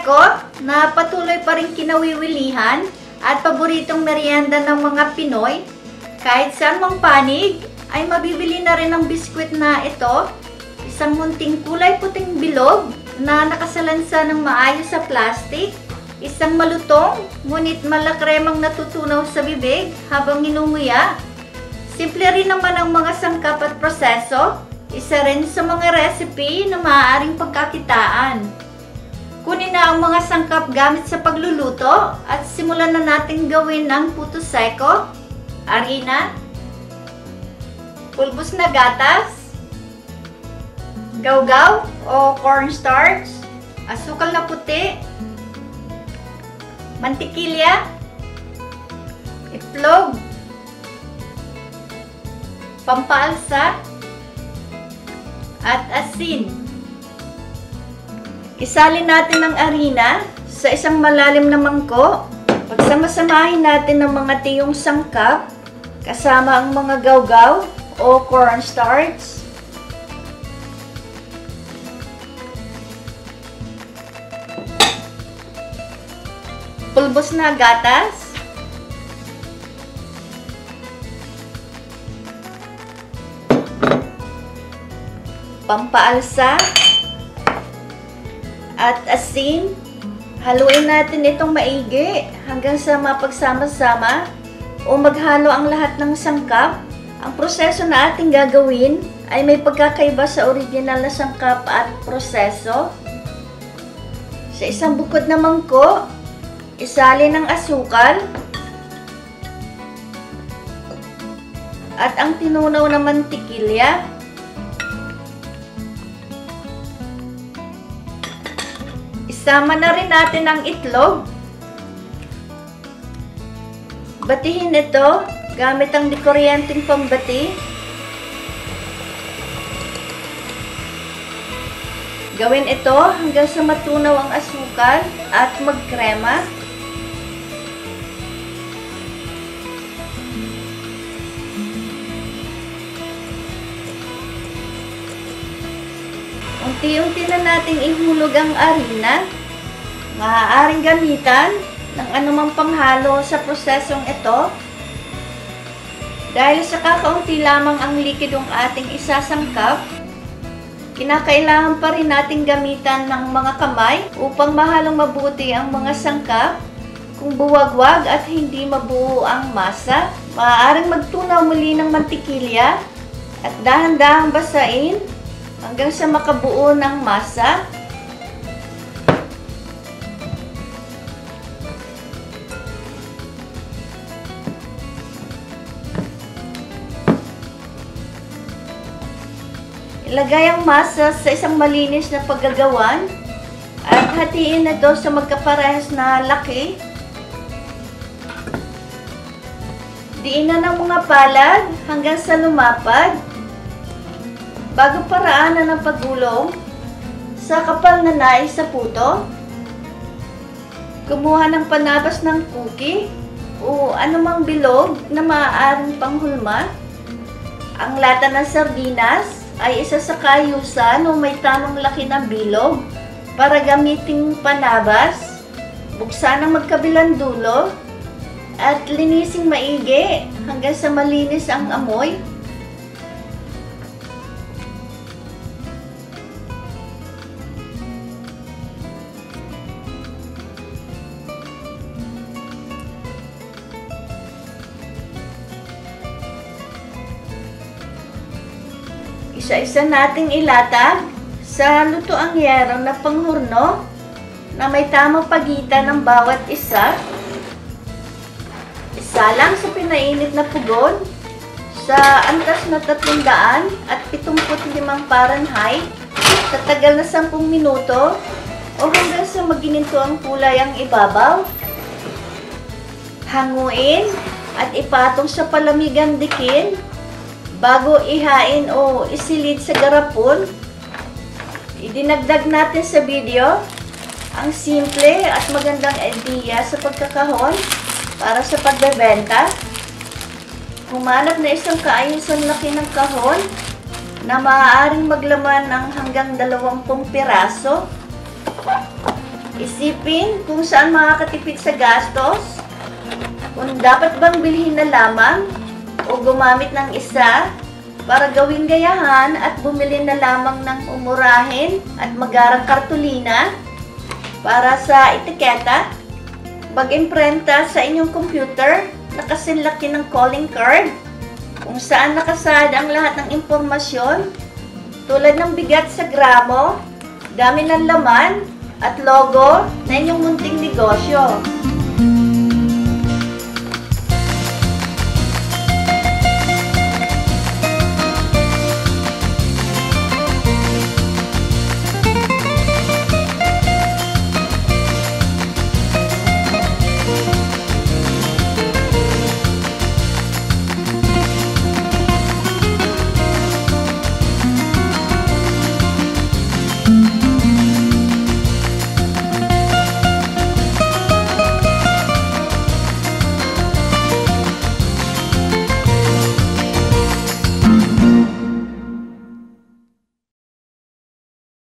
seko na patuloy pa rin kinawiwilihan at paboritong merienda ng mga Pinoy. Kahit saan mang panig ay mabibili na rin ang biskwit na ito. Isang munting kulay puting bilog na nakasalansa ng maayos sa plastic. Isang malutong ngunit malakremang natutunaw sa bibig habang inunguya. Simple rin naman ang mga sangkap at proseso. Isa rin sa mga recipe na maaaring pagkakitaan. Kunin na ang mga sangkap gamit sa pagluluto at simulan na natin gawin ang puto seko, harina, pulbos na gatas, gawgaw o cornstarch, asukal na puti, mantikilya, itlog, pampaalsa, at asin. Isalin natin ang harina sa isang malalim na mangkok. Pagsama-samahin natin ang mga tiyong sangkap kasama ang mga gawgaw o cornstarch. Pulbos na gatas. Pampaalsa at asin. Haluin natin itong maigi hanggang sa mapagsama-sama o maghalo ang lahat ng sangkap. Ang proseso na ating gagawin ay may pagkakaiba sa original na sangkap at proseso. Sa isang bukod na mangkok, isalin ang asukal at ang tinunaw na mantikilya. Isama na rin natin ang itlog. Batihin ito gamit ang dikuryenteng pambati. Gawin ito hanggang sa matunaw ang asukal at magkrema. Unti-unti na nating ihulog ang harina. Maaaring gamitan ng anumang panghalo sa prosesong ito. Dahil sa kakaunti lamang ang likidong ating isasangkap, kinakailangan pa rin nating gamitan ng mga kamay upang mahalong mabuti ang mga sangkap. Kung buwagwag at hindi mabuo ang masa, maaaring magtunaw muli ng mantikilya at dahan-dahang basain hanggang sa makabuo ng masa. Ilagay ang masa sa isang malinis na paggagawan at hatiin ito sa magkaparehas na laki. Diinan ang mga palad hanggang sa lumapad. Bago paraanan ng paggulong, sa kapal na nais sa puto, kumuha ng panabas ng cookie o anumang bilog na maaaring panghulma. Ang lata ng sardinas ay isa sa kayusan o may tamang laki ng bilog para gamiting panabas. Buksan ang magkabilang dulo at linising maigi hanggang sa malinis ang amoy. Isa-isa nating ilatag sa lutoang yerong na panghurno na may tamang pagitan ng bawat isa. Isalang sa pinainit na pugon sa antas na 375 Fahrenheit. Tatagal na 10 minuto o hanggang sa magininto ang kulay ang ibabaw. Hanguin at ipatong sa palamigang dikin bago ihain o isilid sa garapon. Idinagdag natin sa video ang simple at magandang idea sa pagkakahon para sa pagbebenta. Humanap na isang kaayusan laki ng kahon na maaaring maglaman ng hanggang 20 piraso. Isipin kung saan makakatipid sa gastos, kung dapat bang bilhin na lamang o gumamit ng isa para gawing gayahan at bumili na lamang ng umurahin at magarang kartulina para sa etiketa, pag-imprenta sa inyong computer na kasinlaki ng calling card kung saan nakasad ang lahat ng impormasyon tulad ng bigat sa gramo, dami ng laman, at logo na inyong munting negosyo.